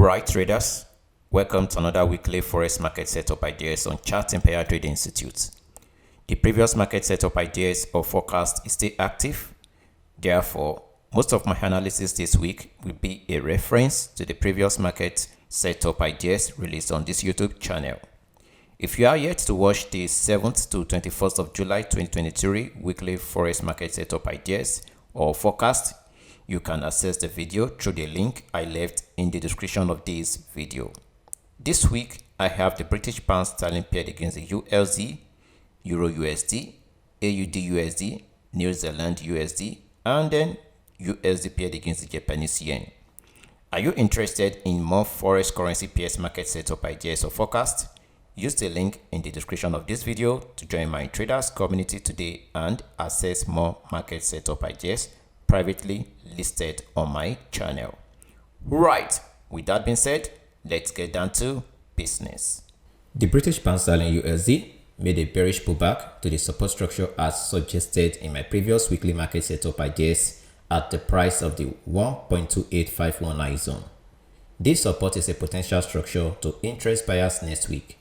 Alright traders, welcome to another weekly forex market setup ideas on ChartsEmpire Trading Institute. The previous market setup ideas or forecast is still active. Therefore, most of my analysis this week will be a reference to the previous market setup ideas released on this YouTube channel. If you are yet to watch the 7th to 21st of July 2023 weekly forex market setup ideas or forecast, you can access the video through the link I left in the description of this video. This week, I have the British pound sterling paired against the USD, EURUSD, AUDUSD, New Zealand USD, and then USD paired against the Japanese yen. Are you interested in more forex currency pairs market setup ideas or forecast? Use the link in the description of this video to join my traders community today and access more market setup ideas privately listed on my channel. Right, with that being said, let's get down to business. The British pound sterling USD made a bearish pullback to the support structure as suggested in my previous weekly market setup ideas at the price of the 1.28519 zone. This support is a potential structure to interest buyers next week.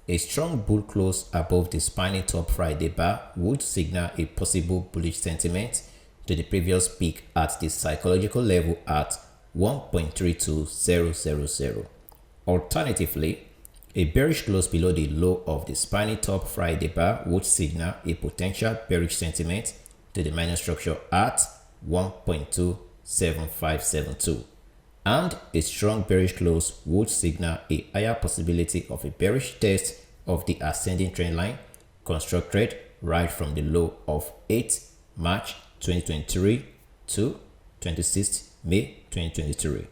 A strong bull close above the spiny top Friday bar would signal a possible bullish sentiment to the previous peak at the psychological level at 1.32000. Alternatively, a bearish close below the low of the spiny top Friday bar would signal a potential bearish sentiment to the minor structure at 1.27572, and a strong bearish close would signal a higher possibility of a bearish test of the ascending trend line constructed right from the low of 8 March 2023 to 26th May 2023.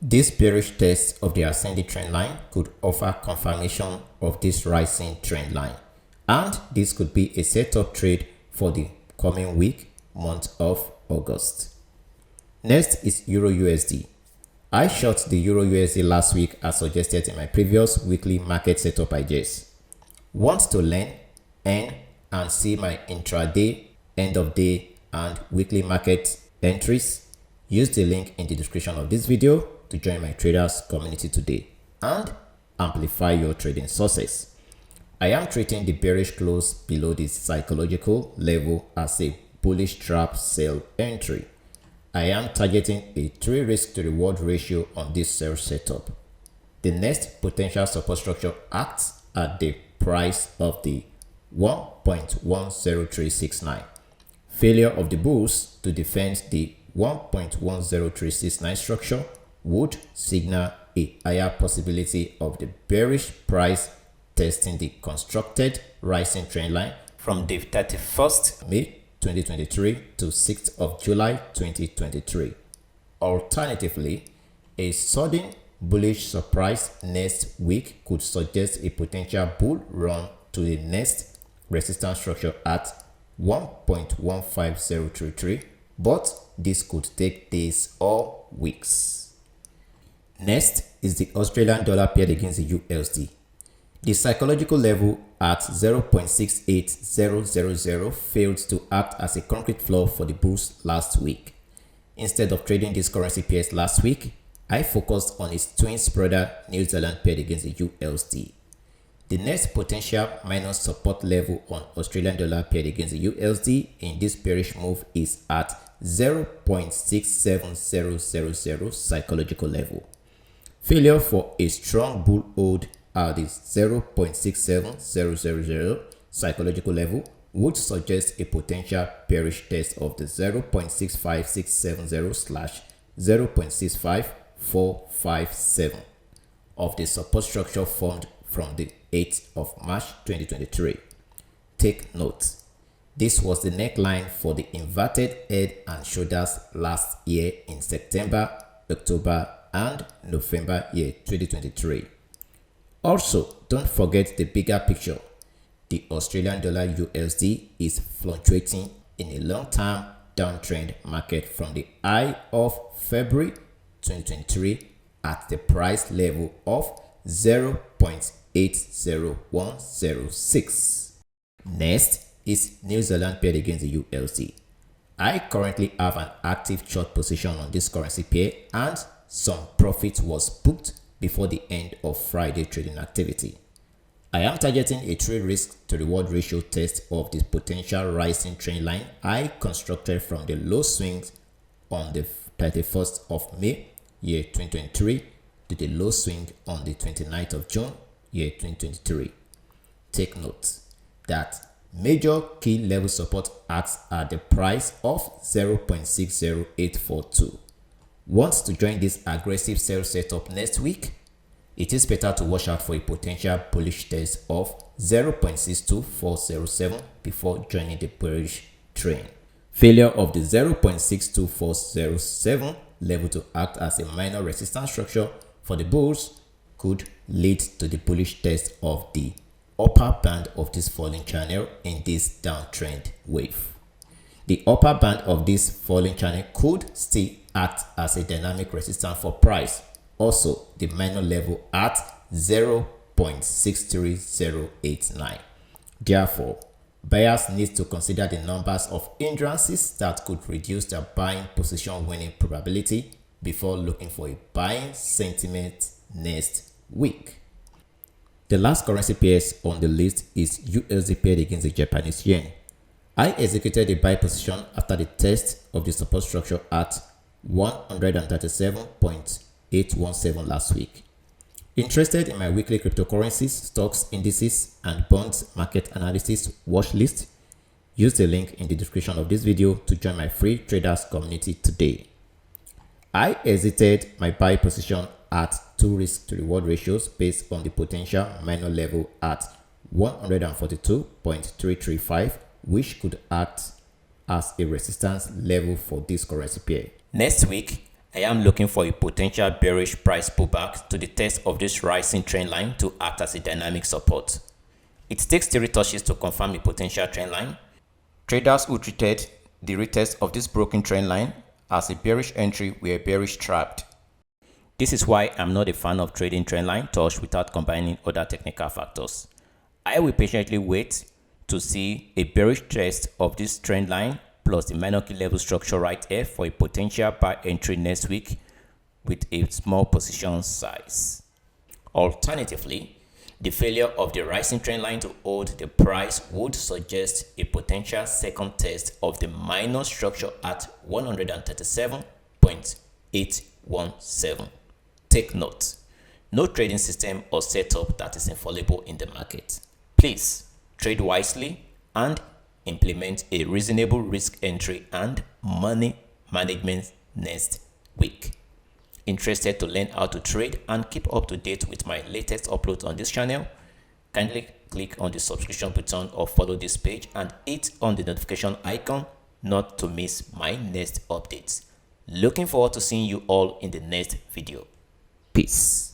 This bearish test of the ascending trend line could offer confirmation of this rising trend line, and this could be a setup trade for the coming week, month of August. Next is EURUSD. I short the EURUSD last week as suggested in my previous weekly market setup ideas. Want to learn, earn, and see my intraday, end of day, and weekly market entries? Use the link in the description of this video to join my traders community today and amplify your trading success. I am treating the bearish close below the psychological level as a bullish trap sell entry. I am targeting a 3 risk to reward ratio on this sell setup. The next potential support structure acts at the price of the 1.10369. Failure of the bulls to defend the 1.10369 structure would signal a higher possibility of the bearish price testing the constructed rising trend line from the 31st May 2023 to 6th of July 2023. Alternatively, a sudden bullish surprise next week could suggest a potential bull run to the next resistance structure at 1.15033, but this could take days or weeks. Next is the Australian dollar paired against the USD. The psychological level at 0.68000 failed to act as a concrete floor for the bulls last week. Instead of trading these currency pairs last week, I focused on its twin brother New Zealand paired against the USD. The next potential minor support level on Australian dollar paired against the USD in this bearish move is at 0.67000 psychological level. Failure for a strong bull hold at the 0.67000 psychological level would suggest a potential bearish test of the 0.65670/0.65457 of the support structure formed from the 8th of March 2023. Take note, this was the neckline for the inverted head and shoulders last year in September, October, and November year 2023. Also, don't forget the bigger picture. The Australian dollar USD is fluctuating in a long-term downtrend market from the high of February 2023 at the price level of 0.80106. Next is New Zealand paired against the USD. I currently have an active short position on this currency pair and some profit was booked before the end of Friday trading activity. I am targeting a trade risk to reward ratio test of the potential rising trend line I constructed from the low swings on the 31st of May, year 2023 to the low swing on the 29th of June, year 2023. Take note that major key level support acts at the price of 0.60842. Want to join this aggressive sell setup next week? It is better to watch out for a potential bullish test of 0.62407 before joining the bearish trend. Failure of the 0.62407 level to act as a minor resistance structure for the bulls could lead to the bullish test of the upper band of this falling channel in this downtrend wave. The upper band of this falling channel could still act as a dynamic resistance for price. Also, the minor level at 0.63089. Therefore, buyers need to consider the numbers of hindrances that could reduce their buying position winning probability before looking for a buying sentiment next week. The last currency pairs on the list is USD paired against the Japanese yen. I executed a buy position after the test of the support structure at 137.817 last week. Interested in my weekly cryptocurrencies, stocks, indices, and bonds market analysis watch list? Use the link in the description of this video to join my free traders community today. I exited my buy position at 2 risk to reward ratios based on the potential minor level at 142.335, which could act as a resistance level for this currency pair. Next week, I am looking for a potential bearish price pullback to the test of this rising trend line to act as a dynamic support. It takes 3 touches to confirm a potential trend line. Traders who treated the retest of this broken trend line as a bearish entry were bearish trapped. This is why I'm not a fan of trading trend line touch without combining other technical factors. I will patiently wait to see a bearish test of this trend line plus the minor key level structure right here for a potential buy entry next week with a small position size. Alternatively, the failure of the rising trend line to hold the price would suggest a potential second test of the minor structure at 137.817. Take note, no trading system or setup that is infallible in the market. Please trade wisely and implement a reasonable risk entry and money management next week. Interested to learn how to trade and keep up to date with my latest uploads on this channel? Kindly click on the subscription button or follow this page and hit on the notification icon not to miss my next updates. Looking forward to seeing you all in the next video. Peace.